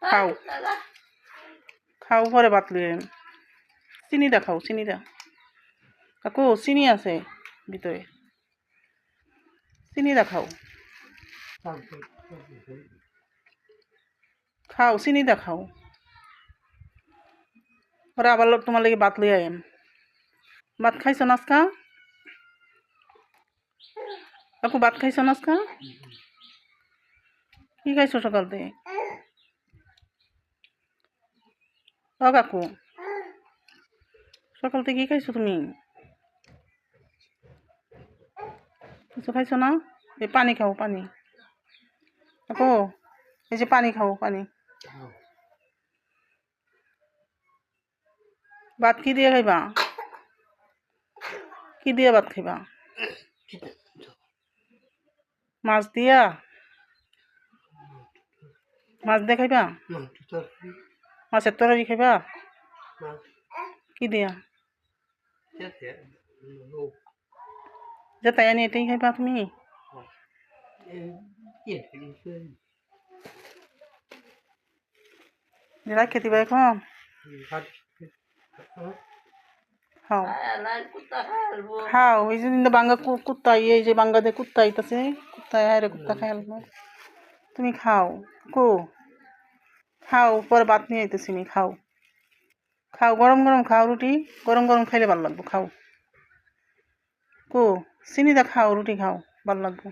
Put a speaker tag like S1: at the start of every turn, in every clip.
S1: খাও খাও পরে ভাত লইয়ে চিনিটা খাও চিনিটা কাকু চিনি আছে ভিতরে চিনিটা খাও খাও চিনিটা খাও পরে আবার তোমার লাগে ভাত লই আইম ভাত খাইছো নাচকা কাকু ভাত খাইছো নাচকা কি খাইছো সকাল থেকে ও কাকু সকাল থেকে কি খাইছো তুমি কিছু খাইছো না এই পানি খাও পানি কাকু এই যে পানি খাও পানি ভাত কি দিয়ে খাইবা কি দিয়ে ভাত খাইবা মাছ দিয়া মাছ দিয়ে খাইবা মাছের তরকারি খাইবা কি দিয়া যে তাই আনি এটাই খাইবা তুমি রাখে দিবা এখন খাও খাও এই যে বাঙ্গা কুত্তা এই যে বাঙ্গাতে কুত্তা আইতাছে কুত্তা আরে কুত্তা খাই তুমি খাও কো খাও পরে ভাত নিয়ে আইতেছি আমি খাও খাও গরম গরম খাও রুটি গরম গরম খাইলে ভালো লাগবো খাও কো চিনিটা খাও রুটি খাও ভালো লাগবো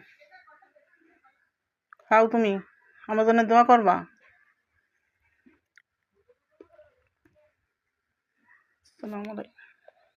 S1: খাও তুমি আমার জন্য দোয়া করবা আসসালামু আলাইকুম